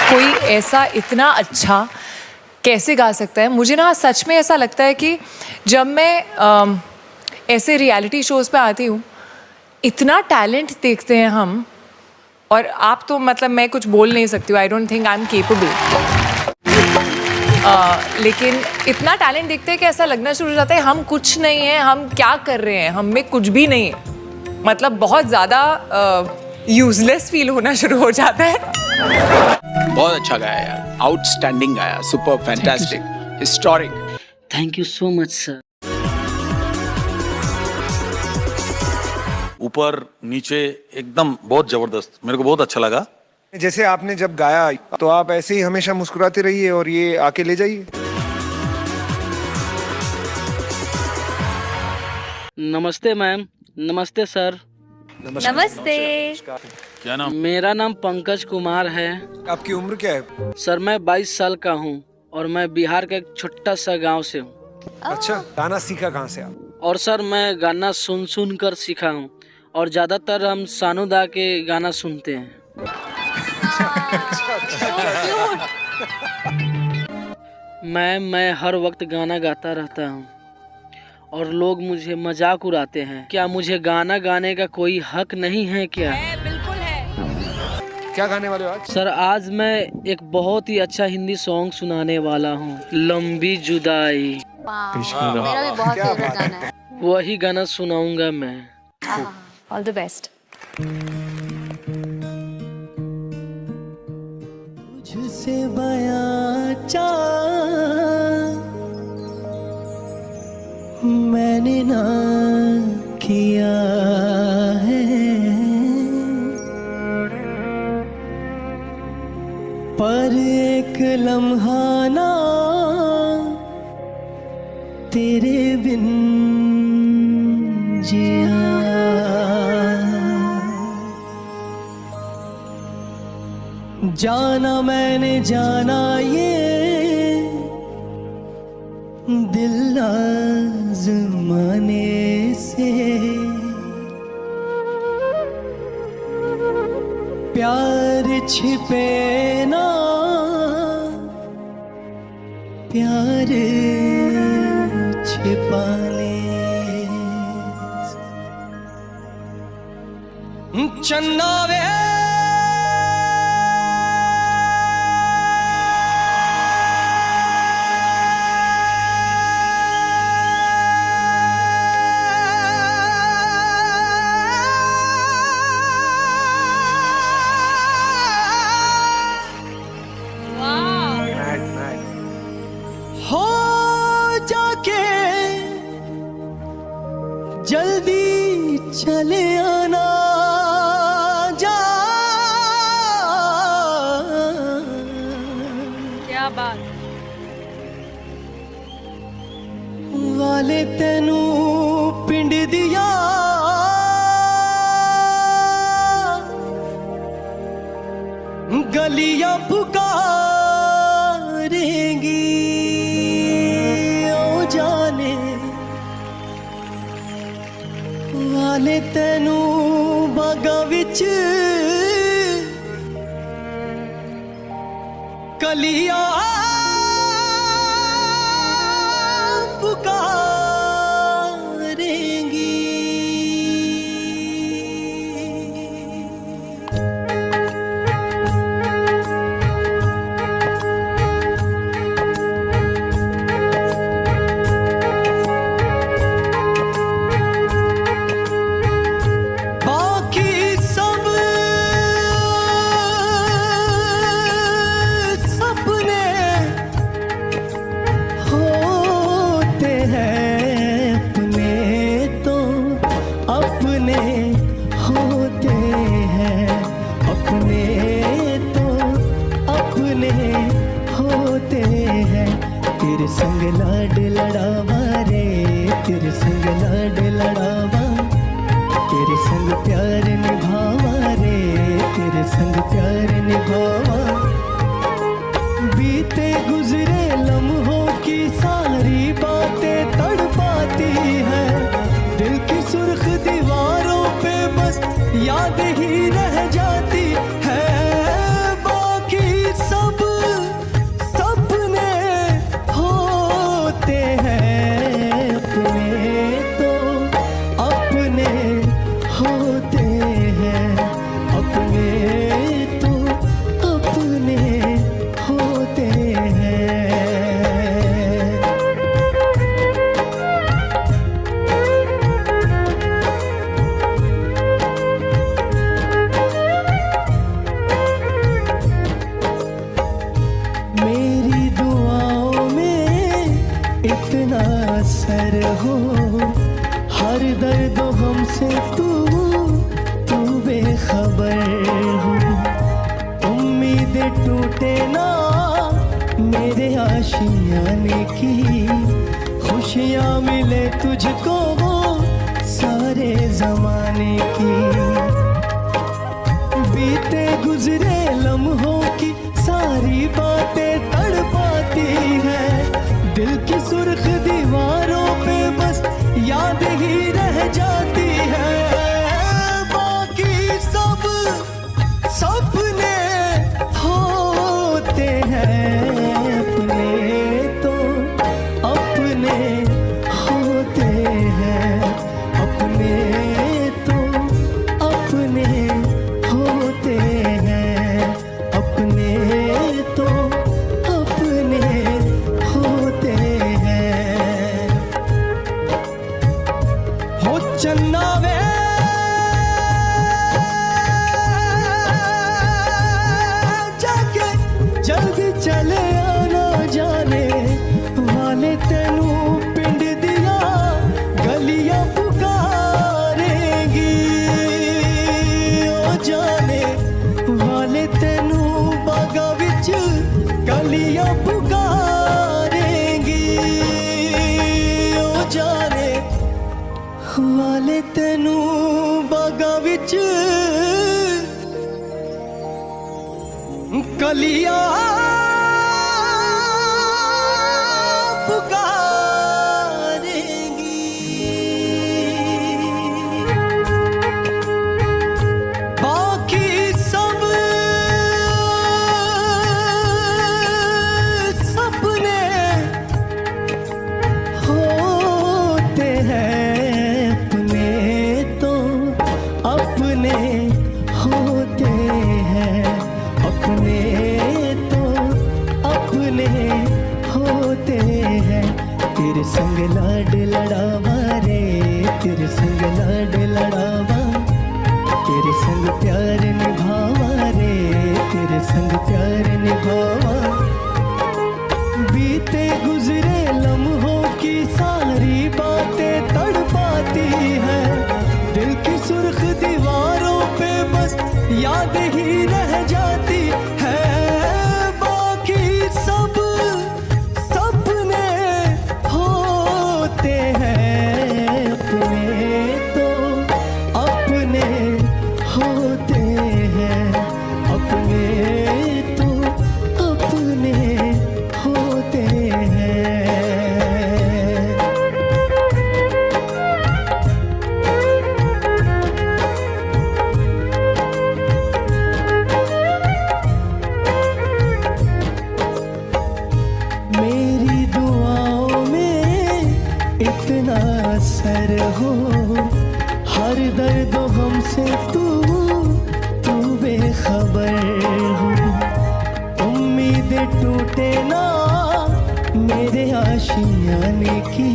कोई ऐसा इतना अच्छा कैसे गा सकता है? मुझे ना सच में ऐसा लगता है कि जब मैं ऐसे रियलिटी शोज़ पे आती हूँ, इतना टैलेंट देखते हैं हम, और आप तो मतलब मैं कुछ बोल नहीं सकती हूँ, I don't think I am capable. लेकिन इतना टैलेंट देखते हैं कि ऐसा लगना शुरू हो जाता है हम कुछ नहीं हैं, हम क्या कर रहे हैं, हम में कुछ भी नहीं है। मतलब बहुत ज़्यादा यूजलेस फील होना शुरू हो जाता है। बहुत अच्छा गाया यार, आउटस्टैंडिंग गाया, super, fantastic, historic. Thank you so much sir. ऊपर नीचे एकदम बहुत जबरदस्त, मेरे को बहुत अच्छा लगा। जैसे आपने जब गाया तो आप ऐसे ही हमेशा मुस्कुराते रहिए और ये आके ले जाइए। नमस्ते मैम। नमस्ते सर। नमस्ते। क्या नाम? मेरा नाम पंकज कुमार है। आपकी उम्र क्या है? सर मैं 22 साल का हूँ और मैं बिहार के एक छोटा सा गांव से हूँ। अच्छा, गाना सीखा कहाँ से आप? और सर मैं गाना सुन कर सीखा हूँ और ज़्यादातर हम सानू दा के गाना सुनते हैं। मैं हर वक्त गाना गाता रहता हूँ और लोग मुझे मजाक उड़ाते हैं। क्या मुझे गाना गाने का कोई हक नहीं है क्या? बिल्कुल है। क्या गाने वाले हो आज? सर आज मैं एक बहुत ही अच्छा हिंदी सॉन्ग सुनाने वाला हूँ, लंबी जुदाई। मेरा भी बहुत फेवरेट गाना है। वही गाना सुनाऊंगा मैं। All the best. तुझसे बयां मैंने ना किया है, पर एक लम्हा ना तेरे बिन जिया। जाना मैंने जाना ये दिल आज़माने से, प्यार छिपे ना प्यार छिपाने से। चन्ना वे हो जाके जल्दी चले आना जा। क्या बात। वाले तेनू पिंड दिया गलियां पुकारेंगी, ओ जाने वाले तेनू बागां विच कलियां पुकारेंगी। तेरे संग लाड लड़ावा रे, तेरे संग लाड लड़ावा, तेरे संग प्यार निभावा रे, तेरे संग प्यार निभावा। बीते गुजरे लम्हों की सारी बातें तड़पाती है, दिल की सुर्ख दीवारों पे बस याद ही रह जाती है। बाकी सब आशियाने की, खुशियाँ मिले तुझको वो सारे जमाने की। बीते गुजरे लम्हों की सारी बातें तड़पाती है, दिल की सुर्ख दीवारों पे बस याद ही रह जाती है। बाकी सब सपने होते हैं, अपने तो अपने होते हैं, अपने तो अपने होते हैं, अपने तो अपने होते हैं। हो चन्ना वे जाके जल्दी चले आना, जाने वाले तेनू पिंड दिया गलियां पुकारेंगी। ओ जाने वाले तेनू बागा विच गलियां पुकारेंगी। ओ जाने वाले तेनू बागा विच कलियां पुकारेंगी। बाकी सब सपने होते हैं, अपने तो अपने होते हैं, अपने तो अपने होते हैं। तेरे संग लाड लड़ावा रे, तेरे संग लाड लड़ावा, तेरे संग प्यार निभावा रे, तेरे संग प्यार निभावा। बीते गुजरे लम्हों की सारी बातें तड़पाती है, दिल की सुर्ख दीवारों पे बस याद ही रह जाती है। बाकी सब सपने होते हैं, अपने तो अपने होते हैं, अपने तो अपने होते हैं। मेरी दुआओं में इतना असर हो, हर दर्द हमसे तू बेखबर हो। उम्मीदें टूटे ना मेरे आशियाने की,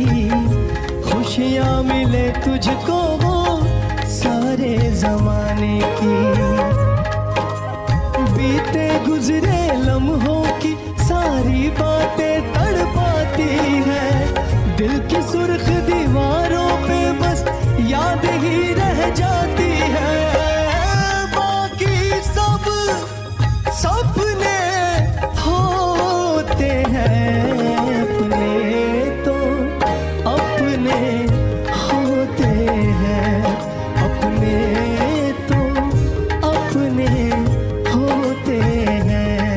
खुशियाँ मिले तुझको वो सारे जमाने की। बीते गुजरे लम्हों की सारी बातें तड़पाती है, दिल की सुर्ख दीवारों पे बस याद ही रह जाती है। बाकी सब सपने होते हैं, अपने तो अपने होते हैं, अपने तो अपने होते हैं,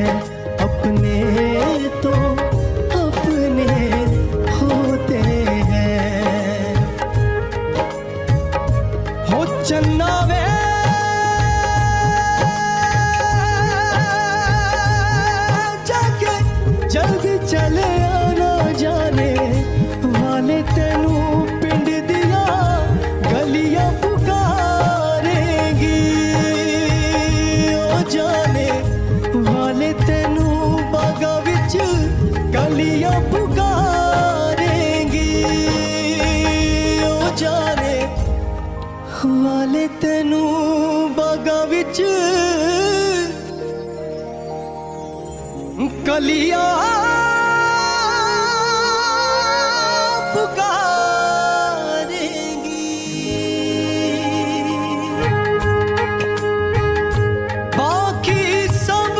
अपने तो अपने होते हैं। हो चन्ना वे जाके जल्दी चले आना, जाने वाले तेनू पिंड दिया गलियां पुकारेंगी। ओ जाने वाले तेनू बागा विच गलियां पुकारेंगी। ओ जाने वाले तेनू बागा विच कलियां पुकारेंगी। बाकी सब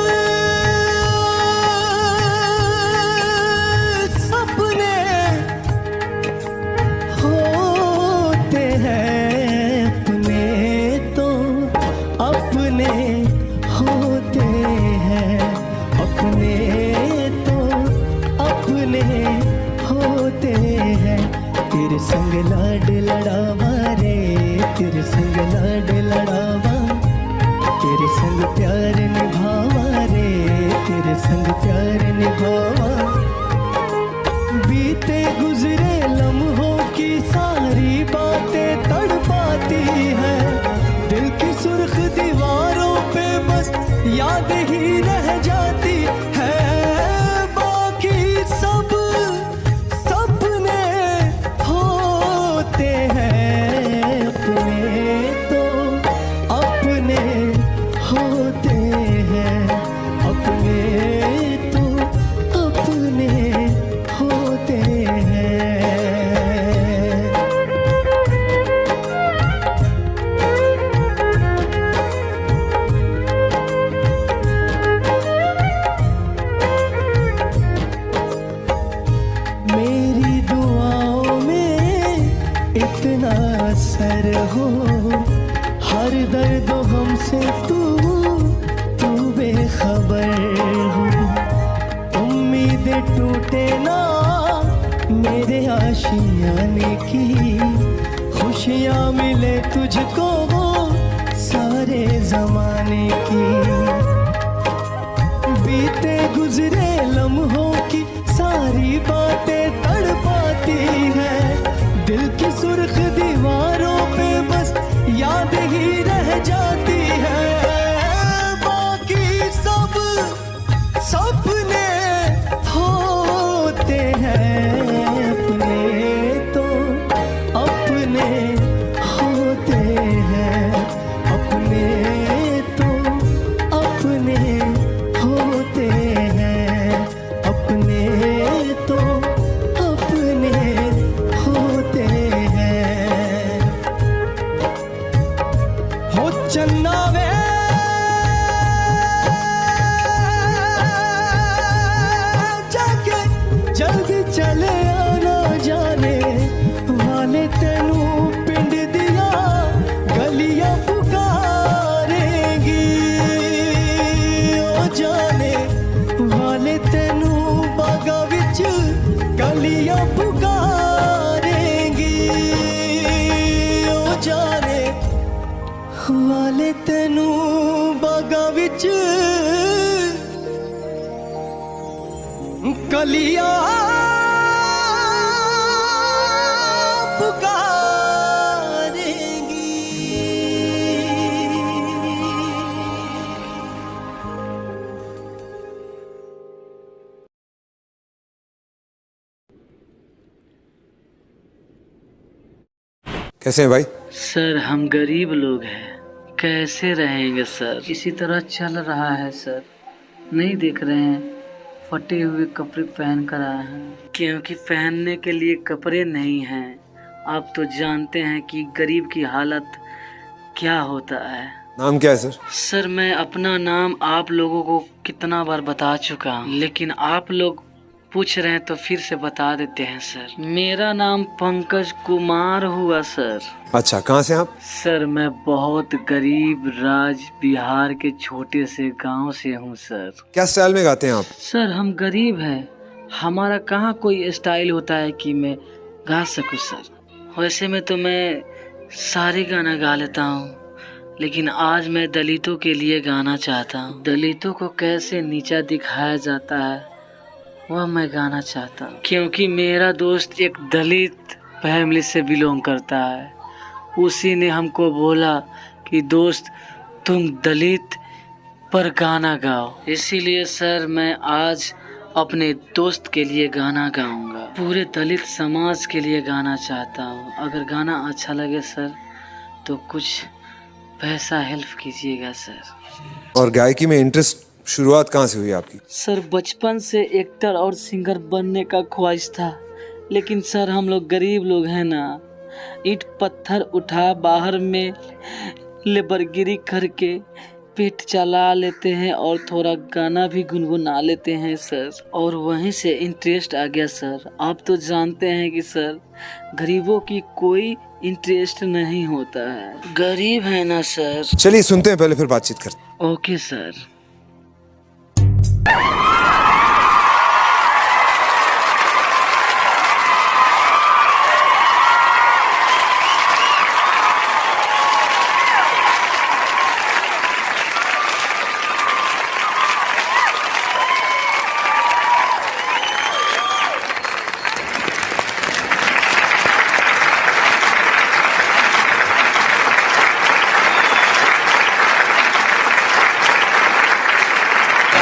संग लाड लड़ावा रे तेरे संग लाड लड़ावा तेरे संग प्यार निभावा रे तेरे संग प्यार निभावा बीते गुजरे लम्हों की सारी बातें तड़पाती है दिल की सुर्ख दीवारों पे बस याद ही रह जाती है बाकी सब सपने होते हैं अपने तो अपने होते हैं अपने तो अपने होते हैं मेरी दुआओं में इतना असर हो हर दर्द हमसे तू बेखबर हो उम्मीदें टूटे ना मेरे आशियाने की खुशियाँ मिले तुझको सारे जमाने की बीते गुजरे लम्हों की सारी बातें तड़पाती है दिल की सुर्ख दीवारों पे बस याद ही रह जाती है बाकी सब सपने होते हैं अपने तो अपने होते हैं अपने तो अपने होते हैं अपने तो अपने होते हैं हो चन्ना वे जाके जल्दी चले आना जाने वाले तेनू पिंड दिया गलियां पुकारेंगी ओ जाने वाले तेनू बागा विच गलियां पुकारेंगी ओ जाने वाले तेनू बागा विच गलियां पुकारेंगी कैसे हैं भाई? सर हम गरीब लोग हैं कैसे रहेंगे सर इसी तरह चल रहा है सर नहीं देख रहे हैं फटे हुए कपड़े पहन कर आए हैं क्योंकि पहनने के लिए कपड़े नहीं हैं आप तो जानते हैं कि गरीब की हालत क्या होता है। नाम क्या है सर? सर मैं अपना नाम आप लोगों को कितना बार बता चुका हूँ लेकिन आप लोग पूछ रहे हैं तो फिर से बता देते हैं सर। मेरा नाम पंकज कुमार हुआ सर। अच्छा, कहाँ से आप? सर मैं बहुत गरीब राज बिहार के छोटे से गांव से हूँ सर। क्या स्टाइल में गाते हैं आप? सर हम गरीब हैं हमारा कहाँ कोई स्टाइल होता है कि मैं गा सकूँ सर। वैसे में तो मैं सारे गाना गा लेता हूँ लेकिन आज मैं दलितों के लिए गाना चाहता हूँ। दलितों को कैसे नीचा दिखाया जाता है वह मैं गाना चाहता हूँ क्योंकि मेरा दोस्त एक दलित फैमिली से बिलोंग करता है। उसी ने हमको बोला कि दोस्त तुम दलित पर गाना गाओ इसीलिए सर मैं आज अपने दोस्त के लिए गाना गाऊंगा। पूरे दलित समाज के लिए गाना चाहता हूँ। अगर गाना अच्छा लगे सर तो कुछ पैसा हेल्प कीजिएगा सर। और गायकी में इंटरेस्ट शुरुआत कहाँ से हुई आपकी? सर बचपन से एक्टर और सिंगर बनने का ख्वाहिश था लेकिन सर हम लोग गरीब लोग हैं ना ईंट पत्थर उठा बाहर में लेबरगिरी करके पेट चला लेते हैं और थोड़ा गाना भी गुनगुना लेते हैं सर और वहीं से इंटरेस्ट आ गया सर। आप तो जानते हैं कि सर गरीबों की कोई इंटरेस्ट नहीं होता है गरीब है ना सर। चलिए सुनते हैं पहले फिर बातचीत करते हैं। Okay sir.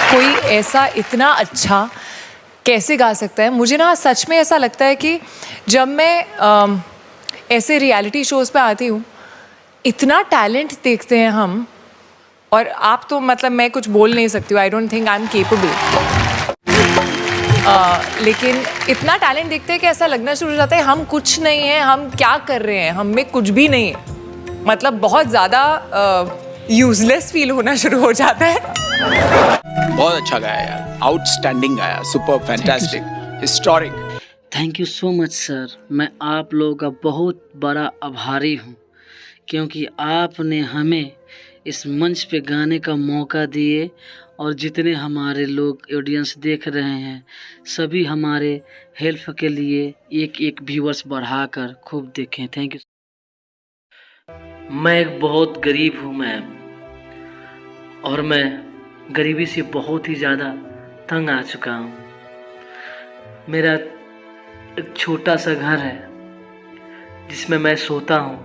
कोई ऐसा इतना अच्छा कैसे गा सकता है? मुझे ना सच में ऐसा लगता है कि जब मैं ऐसे रियलिटी शोज़ पे आती हूँ, इतना टैलेंट देखते हैं हम, और आप तो मतलब मैं कुछ बोल नहीं सकती हूँ, I don't think I am capable, लेकिन इतना टैलेंट देखते हैं कि ऐसा लगना शुरू हो जाता है हम कुछ नहीं हैं, हम क्या कर रहे हैं, हम में कुछ भी नहीं है, मतलब बहुत ज़्यादा यूजलेस फील होना शुरू हो जाता है। बहुत अच्छा गाया यार, आउटस्टैंडिंग गाया, super fantastic, historic. Thank you so much sir. मैं आप लोगों का बहुत बड़ा आभारी हूँ, क्योंकि आपने हमें इस मंच पे गाने का मौका दिए, और जितने हमारे लोग ऑडियंस देख रहे हैं सभी हमारे हेल्प के लिए एक एक व्यूअर्स बढ़ाकर खूब देखें। Thank you. मैं एक बहुत गरीब हूँ मैम, और मैं गरीबी से बहुत ही ज़्यादा तंग आ चुका हूँ। मेरा एक छोटा सा घर है जिसमें मैं सोता हूँ,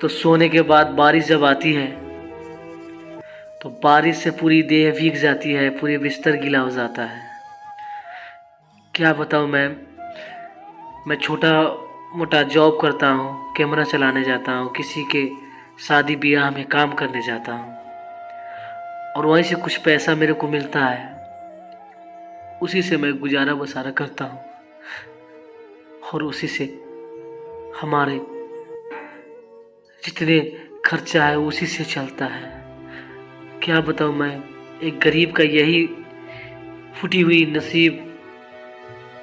तो सोने के बाद बारिश जब आती है तो बारिश से पूरी देह भीग जाती है, पूरी बिस्तर गीला हो जाता है। क्या बताऊँ मैम, मैं छोटा मोटा जॉब करता हूँ, कैमरा चलाने जाता हूँ, किसी के शादी ब्याह में काम करने जाता हूँ, और वहीं से कुछ पैसा मेरे को मिलता है, उसी से मैं गुजारा बसारा करता हूँ, और उसी से हमारे जितने खर्चा है उसी से चलता है। क्या बताऊँ मैं, एक गरीब का यही फूटी हुई नसीब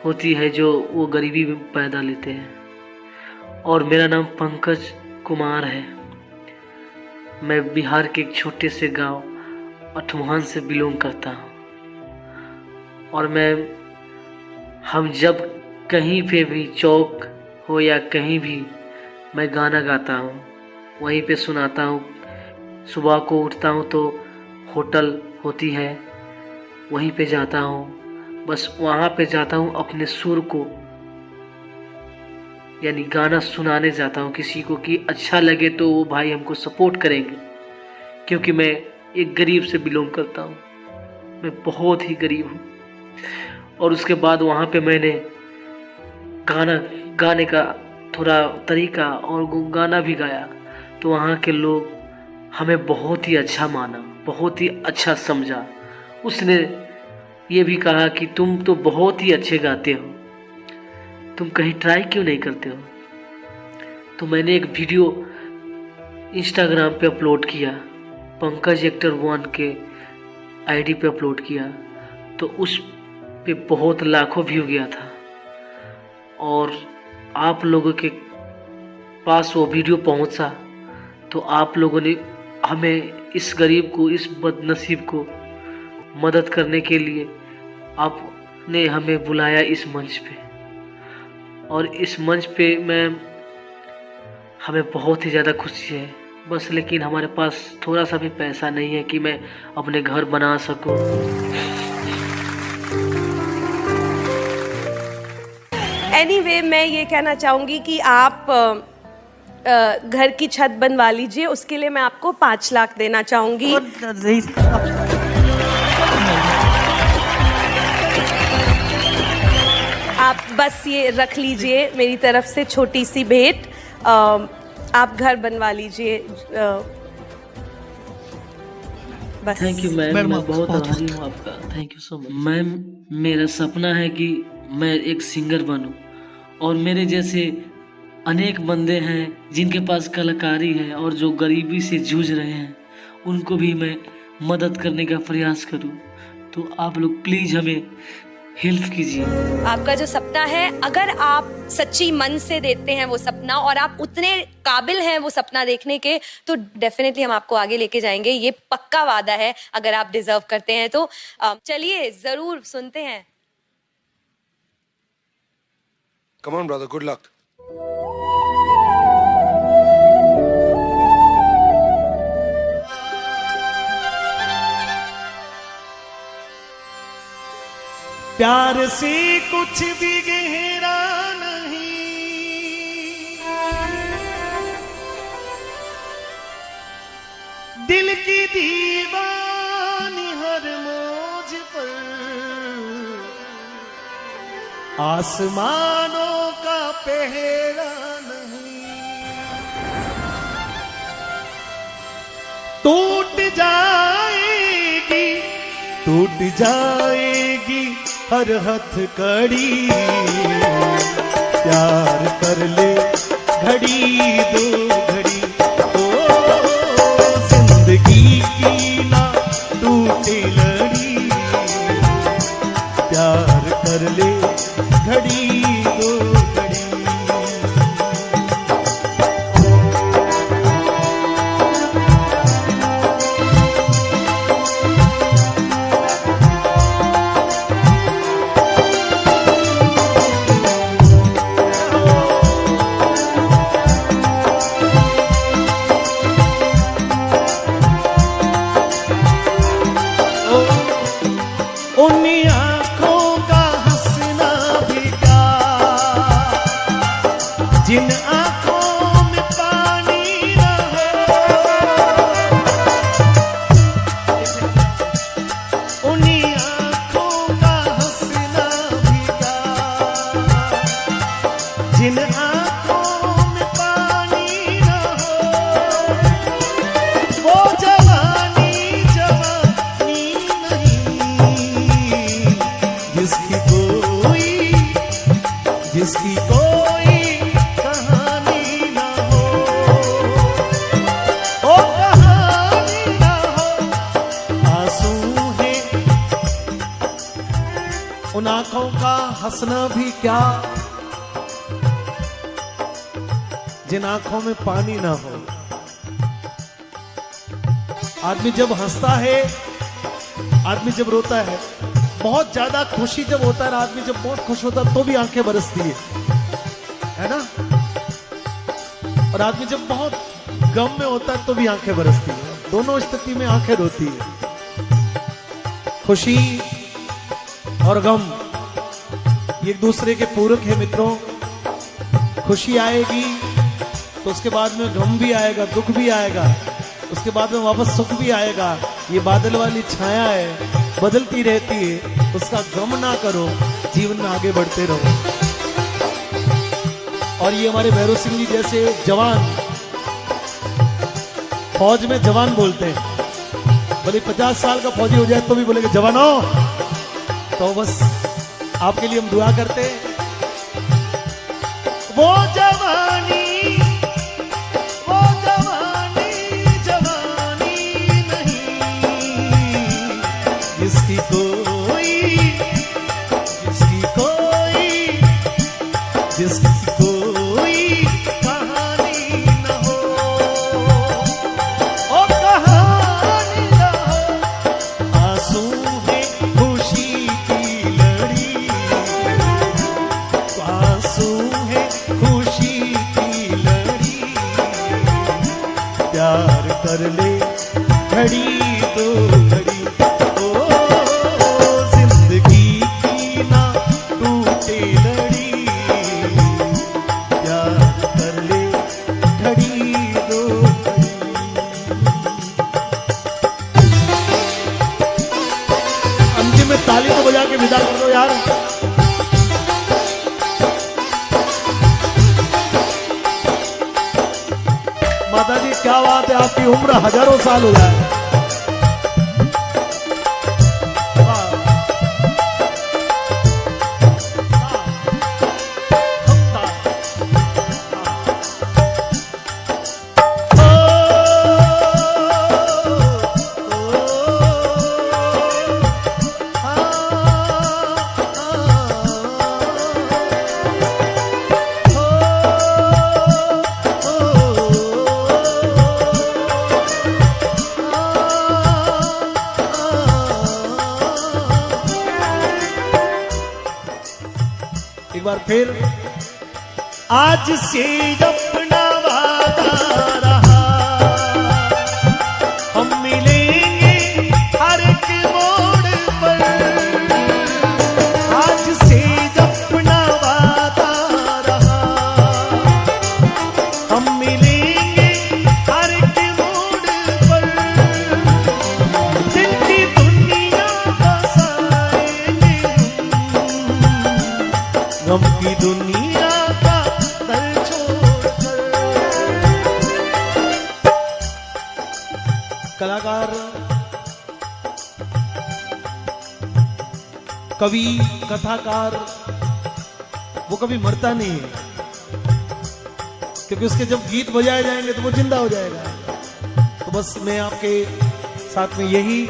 होती है जो वो गरीबी में पैदा लेते हैं। और मेरा नाम पंकज कुमार है। मैं बिहार के एक छोटे से गांव अठमोहन से बिलोंग करता हूँ, और हम जब कहीं पे भी चौक हो या कहीं भी मैं गाना गाता हूँ, वहीं पे सुनाता हूँ। सुबह को उठता हूँ तो होटल होती है, वहीं पे जाता हूँ, बस वहाँ पे जाता हूँ अपने सुर को, यानी गाना सुनाने जाता हूँ किसी को, कि अच्छा लगे तो वो भाई हमको सपोर्ट करेंगे, क्योंकि मैं एक गरीब से बिलोंग करता हूँ, मैं बहुत ही गरीब हूँ। और उसके बाद वहाँ पे मैंने गाने का थोड़ा तरीका और गाना भी गाया, तो वहाँ के लोग हमें बहुत ही अच्छा माना, बहुत ही अच्छा समझा। उसने ये भी कहा कि तुम तो बहुत ही अच्छे गाते हो, तुम कहीं ट्राई क्यों नहीं करते हो। तो मैंने एक वीडियो इंस्टाग्राम पे अपलोड किया, पंकज एक्टर 1 के आईडी पे अपलोड किया, तो उस पे बहुत लाखों व्यू गया था, और आप लोगों के पास वो वीडियो पहुंचा, तो आप लोगों ने हमें, इस गरीब को, इस बदनसीब को मदद करने के लिए आपने हमें बुलाया इस मंच पे। और इस मंच पे हमें बहुत ही ज़्यादा खुशी है, बस लेकिन हमारे पास थोड़ा सा भी पैसा नहीं है कि मैं अपने घर बना सकूं। एनीवे, मैं ये कहना चाहूँगी कि आप घर की छत बनवा लीजिए, उसके लिए मैं आपको 5 लाख देना चाहूँगी। आप बस ये रख लीजिए, मेरी तरफ से छोटी सी भेंट। आप घर बनवा लीजिए बस। थैंक यू मैम, मैं बहुत आभारी हूँ आपका। Thank you so much ma'am. मेरा सपना है कि मैं एक सिंगर बनूं, और मेरे जैसे अनेक बंदे हैं जिनके पास कलाकारी है और जो गरीबी से जूझ रहे हैं, उनको भी मैं मदद करने का प्रयास करूं। तो आप लोग प्लीज़ हमें हेल्प कीजिए। आपका जो सपना है, अगर आप सच्ची मन से देते हैं वो सपना, और आप उतने काबिल हैं वो सपना देखने के, तो डेफिनेटली हम आपको आगे लेके जाएंगे, ये पक्का वादा है, अगर आप डिजर्व करते हैं तो। चलिए जरूर सुनते हैं। Come on, brother. Good luck. प्यार से कुछ भी गहरा नहीं, दिल की दीवानी है आसमानों का पहरा नहीं, टूट जाएगी हर हथकड़ी, प्यार कर ले घड़ी दो घड़ी, ओ जिंदगी की ना टूटे लड़ी, प्यार कर ले घड़ी दो घड़ी। उन्हीं आँखों का हंसना भी क्या, जिन आँखों में पानी न हो, उन्हीं आँखों का हंसना भी क्या, जिन आँखों में पानी न हो, वो जवानी जिसकी कोई कहानी ना हो, ओ कहानी ना हो, आंसू है उन आंखों का हंसना भी क्या, जिन आंखों में पानी ना हो। आदमी जब हंसता है, आदमी जब रोता है, बहुत ज्यादा खुशी जब होता है, आदमी जब बहुत खुश होता है तो भी आंखें बरसती है ना, और आदमी जब बहुत गम में होता है तो भी आंखें बरसती है। दोनों स्थिति में आंखें रोती है। खुशी और गम ये एक दूसरे के पूरक है मित्रों। खुशी आएगी तो उसके बाद में गम भी आएगा, दुख भी आएगा, उसके बाद में वापस सुख भी आएगा। ये बादल वाली छाया है, बदलती रहती है, उसका गम ना करो, जीवन में आगे बढ़ते रहो। और ये हमारे भैरव सिंह जी जैसे जवान, फौज में जवान बोलते हैं, भले 50 साल का फौजी हो जाए तो भी बोलेंगे जवानों। तो बस आपके लिए हम दुआ करते हैं, वो जवानी जिसकी कोई कहानी न हो, ओ कहानी न हो, आंसू है खुशी की लड़ी, आंसू है खुशी की लड़ी, प्यार कर ले घड़ी दो घड़ी, ताली तो बजा के विदा कर दो यार। माता जी क्या बात है, आपकी उम्र हजारों साल हो जाए। एक बार फिर, आज से अपना वादा रहा, हम मिलेंगे हर एक मोड़ पर, आज से अपना वादा रहा, हम मिलेंगे हर एक मोड़ पर, जिनकी दुनिया बसाएंगे दुनिया का दर छोड़कर। कलाकार, कवि, कथाकार वो कभी मरता नहीं है, क्योंकि उसके जब गीत बजाए जाएंगे तो वो जिंदा हो जाएगा। तो बस मैं आपके साथ में यही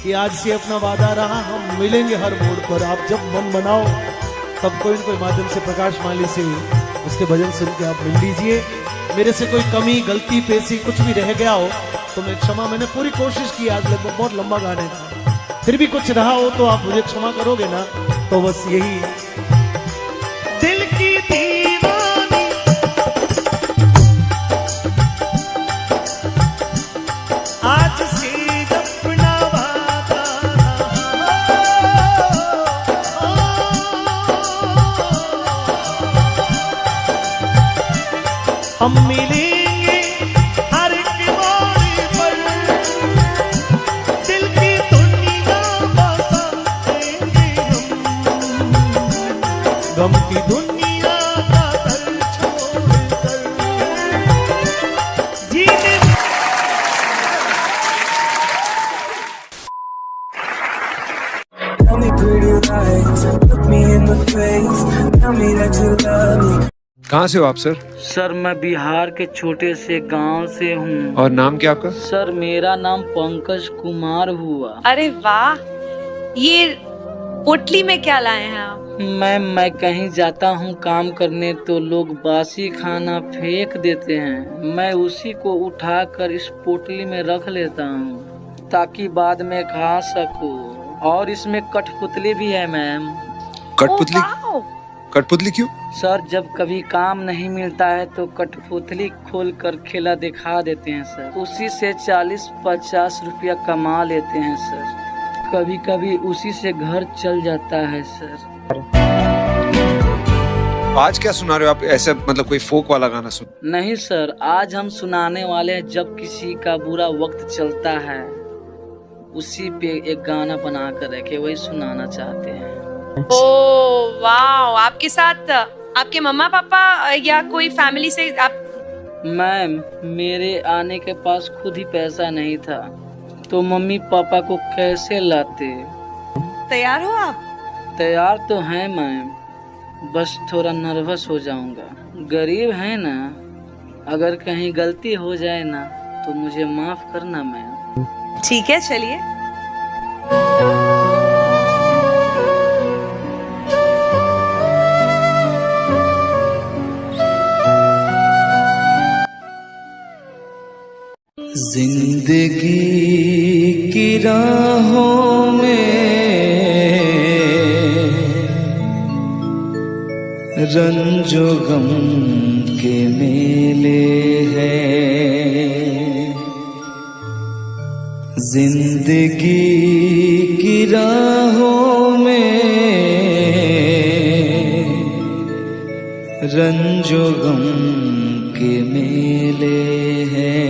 कि आज से अपना वादा रहा, हम मिलेंगे हर मोड़ पर। आप जब मन बनाओ तब कोई न कोई माध्यम से प्रकाश माली से उसके भजन सुन के आप मिल लीजिए। मेरे से कोई कमी, गलती, पेशी कुछ भी रह गया हो तो मैं क्षमा, मैंने पूरी कोशिश की आज लगभग बहुत लंबा गाने का, फिर भी कुछ रहा हो तो आप मुझे क्षमा करोगे ना। तो बस यही दिल की दीवानी आज से अपना वादा हम मिलेंगे हर एक मोड़ पर, दिल की दुनिया बसाएंगे हम, गम की दुनिया का दर छोड़कर जीने। Tell me pretty lies, look me in the face, tell me that you love me. कहाँ से हो आप सर? सर मैं बिहार के छोटे से गांव से हूँ। और नाम क्या आपका? सर मेरा नाम पंकज कुमार हुआ। अरे वाह, ये पोटली में क्या लाए हैं आप? मैं कहीं जाता हूँ काम करने तो लोग बासी खाना फेंक देते हैं, मैं उसी को उठाकर इस पोटली में रख लेता हूँ ताकि बाद में खा सकूँ। और इसमें कठपुतली भी है मैम। कठपुतली? कठपुतली क्यों? सर जब कभी काम नहीं मिलता है तो कठपुतली खोल कर खेला दिखा देते हैं सर, उसी से 40-50 रुपया कमा लेते हैं सर, कभी कभी उसी से घर चल जाता है सर। आज क्या सुना रहे हो आप? ऐसा मतलब कोई फोक वाला गाना सुन? नहीं सर, आज हम सुनाने वाले हैं जब किसी का बुरा वक्त चलता है उसी पे एक गाना बना कर रखे, वही सुनाना चाहते हैं। ओह वाह, आपके साथ आपके मम्मा पापा या कोई फैमिली से आप? मैम मेरे आने के पास खुद ही पैसा नहीं था तो मम्मी पापा को कैसे लाते। तैयार हो आप? तैयार तो हैं मैम, बस थोड़ा नर्वस हो जाऊंगा। गरीब है ना, अगर कहीं गलती हो जाए ना तो मुझे माफ करना मैम। ठीक है, चलिए। जिंदगी की राहों में रंजो गम के मेले हैं, जिंदगी की राहों में रंजो गम के मेले हैं।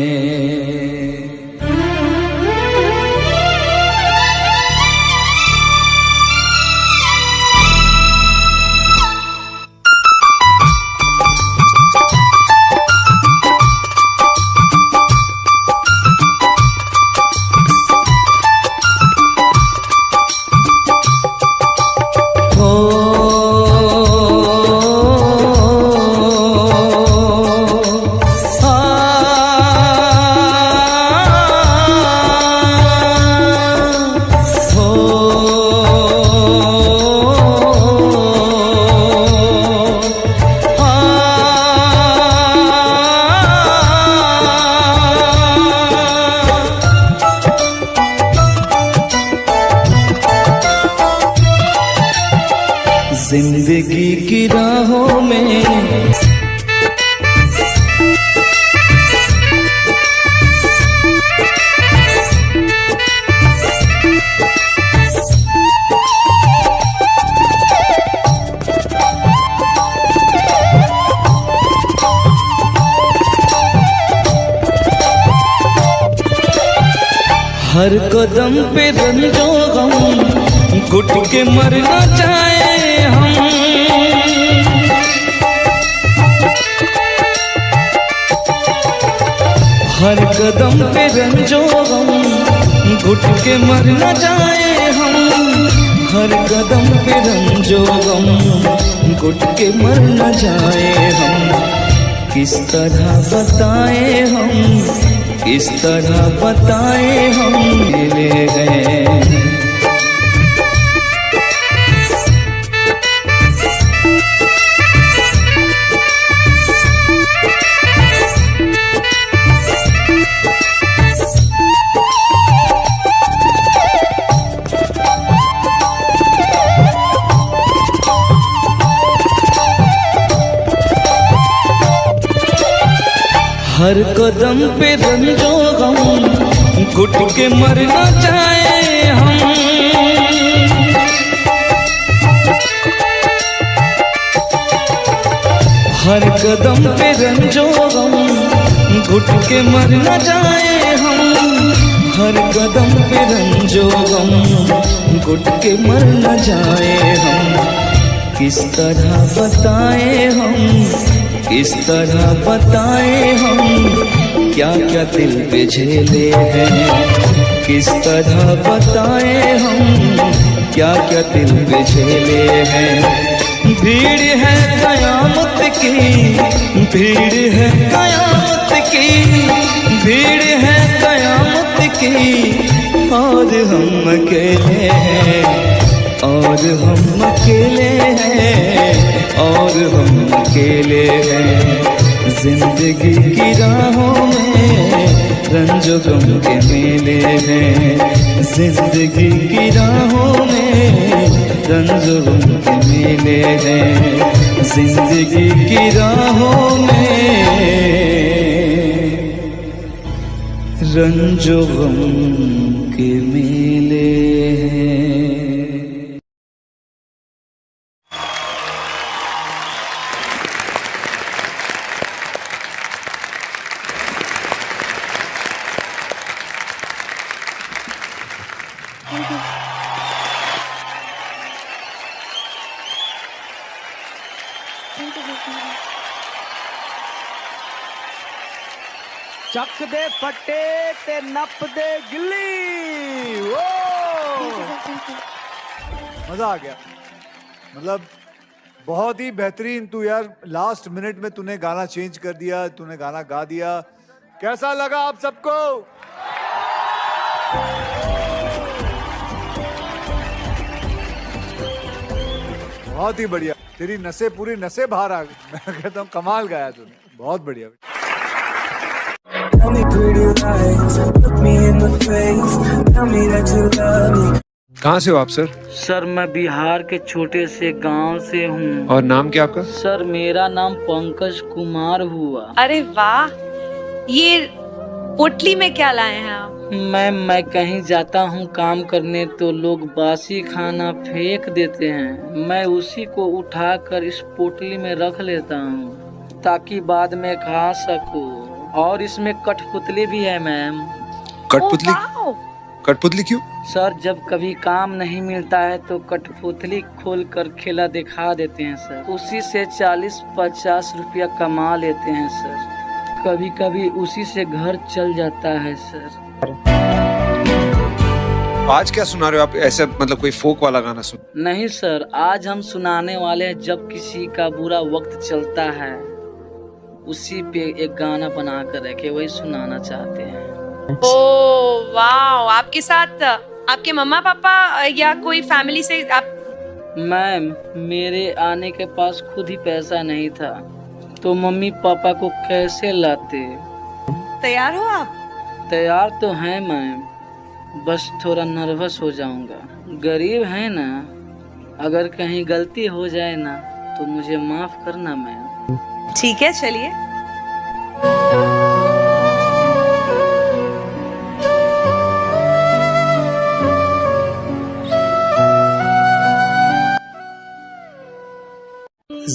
जिंदगी की राहों में हर कदम पे रंजो गम घुट के मर न जाए हम, हर कदम पे रंजो गम, घुट के मर न जाए हम। हर कदम पे रंजो गम, घुट के मर न जाए हम। किस तरह बताए हम, किस तरह बताए हम मिले हैं। हर कदम पे रंजो गम, घुट के मर न जाए हम। हर कदम पे रंजो गम, घुट के मर न जाए हम। हर कदम पे रंजो गम, घुट के मर न जाए हम। किस तरह बताए हम, किस तरह बताए हम, क्या क्या दिल पे झेले हैं। किस तरह बताए हम, क्या क्या दिल पे झेले हैं। भीड़ है कयामत की, भीड़ है कयामत की, भीड़ है कयामत की। और हम अकेले हैं, और हम अकेले हैं, और हम अकेले हैं। जिंदगी की राहों में रंजो गम के मेले हैं। जिंदगी की राहों में रंजो गम के मेले हैं। जिंदगी की राहों में रंजो गम के मेले हैं। ਚੱਕ ਦੇ ਫੱਟੇ ਤੇ ਨੱਪ ਦੇ ਗਿੱਲੀ। मजा आ गया। मतलब बहुत ही बेहतरीन। तू यार लास्ट मिनट में तूने गाना चेंज कर दिया, तूने गाना गा दिया। कैसा लगा आप सबको? बहुत ही बढ़िया। तेरी नसें पूरी नसें बाहर आ गई। मैं कहता हूँ कमाल गाया तूने, बहुत बढ़िया। Tell me pretty lies, look me in the face, tell me that you love me. कहाँ से हो आप सर? सर मैं बिहार के छोटे से गांव से हूँ। और नाम क्या आपका? सर मेरा नाम पंकज कुमार हुआ। अरे वाह, ये पोटली में क्या लाए हैं आप? मैम मैं कहीं जाता हूँ काम करने तो लोग बासी खाना फेंक देते हैं। मैं उसी को उठाकर इस पोटली में रख लेता हूँ ताकि बाद में खा सकूँ। और इसमें कठपुतली भी है मैम। कठपुतली? कठपुतली क्यों? सर जब कभी काम नहीं मिलता है तो कठपुतली खोल कर खेला दिखा देते हैं सर। उसी से 40-50 रुपया कमा लेते हैं सर। कभी कभी उसी से घर चल जाता है सर। आज क्या सुना रहे हो आप? ऐसे मतलब कोई फोक वाला गाना सुन? नहीं सर, आज हम सुनाने वाले हैं जब किसी का बुरा वक्त चलता है उसी पे एक गाना बना कर रखे, वही सुनाना चाहते हैं। ओह वाह, आपके साथ आपके मम्मा पापा या कोई फैमिली से आप? मैम मेरे आने के पास खुद ही पैसा नहीं था तो मम्मी पापा को कैसे लाते। तैयार हो आप? तैयार तो हैं मैम, बस थोड़ा नर्वस हो जाऊंगा। गरीब है ना, अगर कहीं गलती हो जाए ना तो मुझे माफ करना मैम। ठीक है चलिए।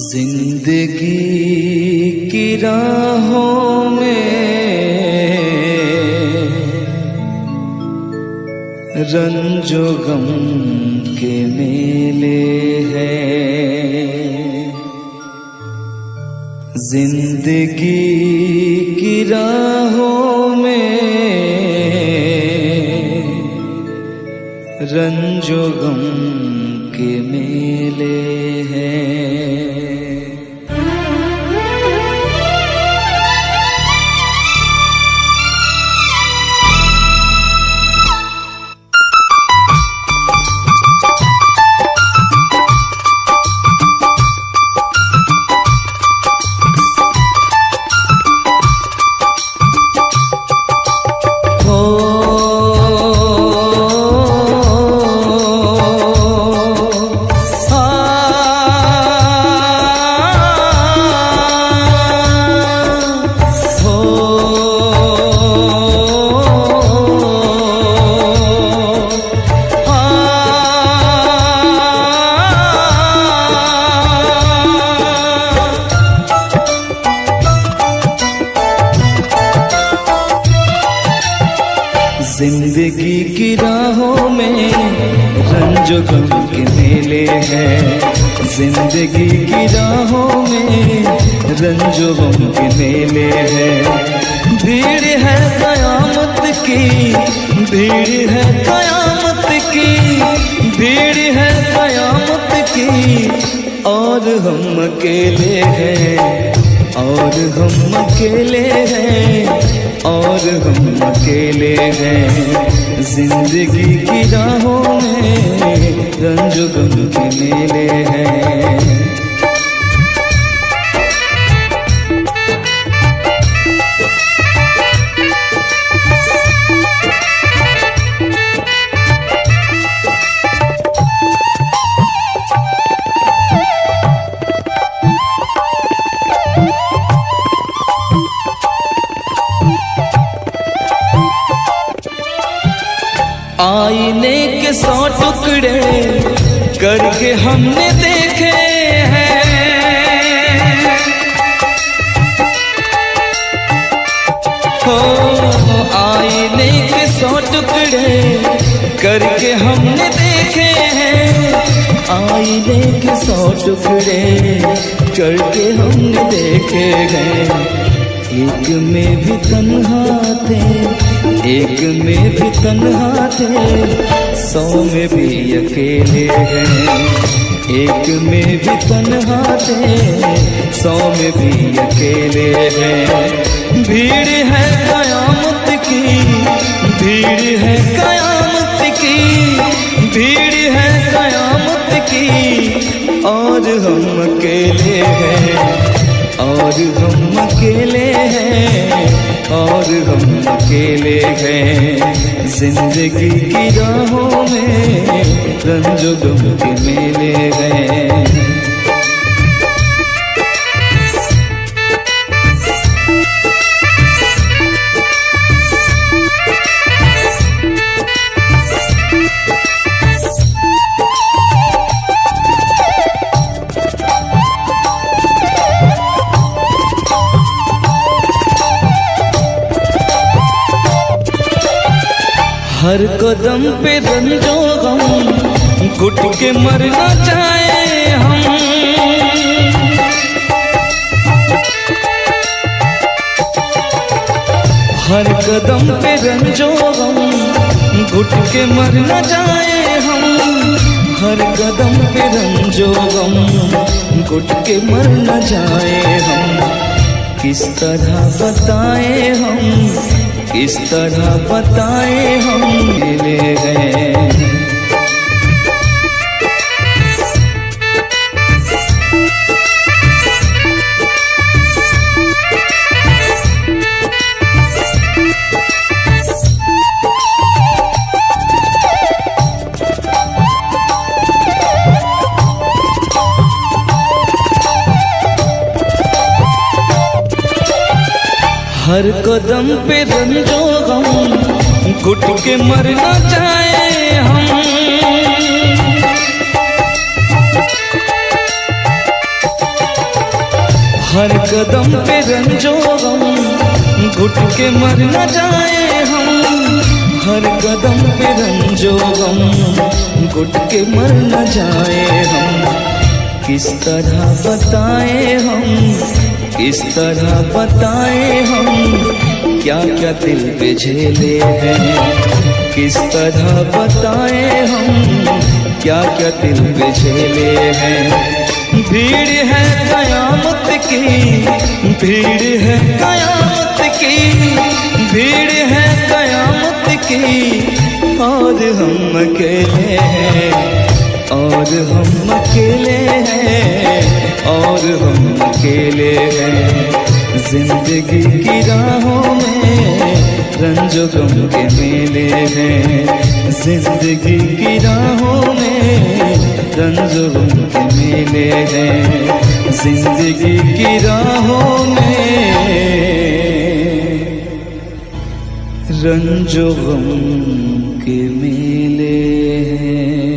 जिंदगी की राहों में रंजो गम के मेले हैं। जिंदगी की राहों में रंजो गम के मेले हैं। जिंदगी की राहों में रंजो गम के मेले हैं। जिंदगी की राहों में रंजो गम के मेले हैं। भीड़ है कयामत की, भीड़ है कयामत की, भीड़ है कयामत की, और हम अकेले हैं, और हम अकेले हैं, और हम अकेले हैं। जिंदगी की राहों में रंजो गम के मेले हैं। आईने के 100 टुकड़े करके हमने देखे हैं। हो आईने के 100 टुकड़े करके हमने देखे हैं। आईने के 100 टुकड़े करके हमने देखे हैं। एक में भी तन्हा थे, एक में भी तन्हा थे, 100 में भी अकेले हैं। एक में भी तन्हा थे, 100 में भी अकेले हैं। भीड़ है कयामत की, भीड़ है कयामत की, भीड़ है कयामत की, और हम अकेले हैं, और हम अकेले हैं, और हम अकेले हैं। जिंदगी की राहों में रंजो गम के मेले हैं। हर कदम पे रंजो गम, घुट के मर न जाए हम। हर कदम पे रंजो गम, घुट के मर न जाए हम। हर कदम पे रंजो गम, घुट के मर न जाए हम। किस तरह बताएं हम, किस तरह बताएं हम मिले गए। हर कदम पे रंजो गम, घुट के मर न जाए हम। हर कदम पे रंजो गम, घुट के मर न जाए हम। हर कदम पे रंजो गम, घुट के मर न जाए हम। किस तरह बताएं हम, किस तरह बताएं हम, क्या क्या दिल पे झेले हैं। किस तरह बताएं हम क्या क्या दिल पे झेले हैं। भीड़ है कयामत की, भीड़ है कयामत की, भीड़ है कयामत की, और हम अकेले हैं, और हम अकेले हैं, और हम अकेले हैं। जिंदगी की राहों में रंजो गम के मेले हैं, जिंदगी की राहों में रंजो गम के मेले हैं, जिंदगी की राहों में रंजो गम के मेले हैं।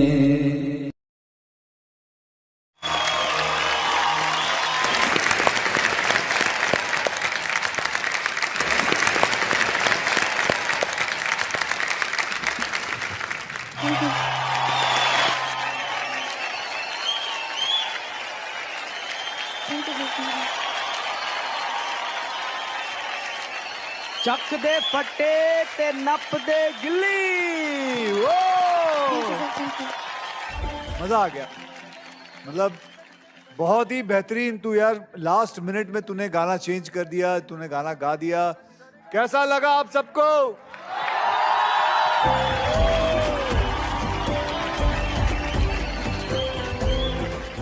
ਚੱਕ ਦੇ ਫੱਟੇ ਤੇ ਨੱਪ ਦੇ ਗਿੱਲੀ वो मजा आ गया। मतलब बहुत ही बेहतरीन। तू यार लास्ट मिनट में तूने गाना चेंज कर दिया, तूने गाना गा दिया। कैसा लगा आप सबको?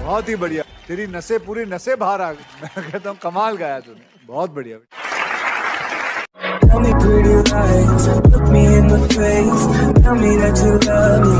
बहुत ही बढ़िया। तेरी नसें पूरी नसें बाहर आ गई। मैं कहता हूँ कमाल गाया तूने, बहुत बढ़िया। Tell me pretty lies, look me in the face, tell me that you love me.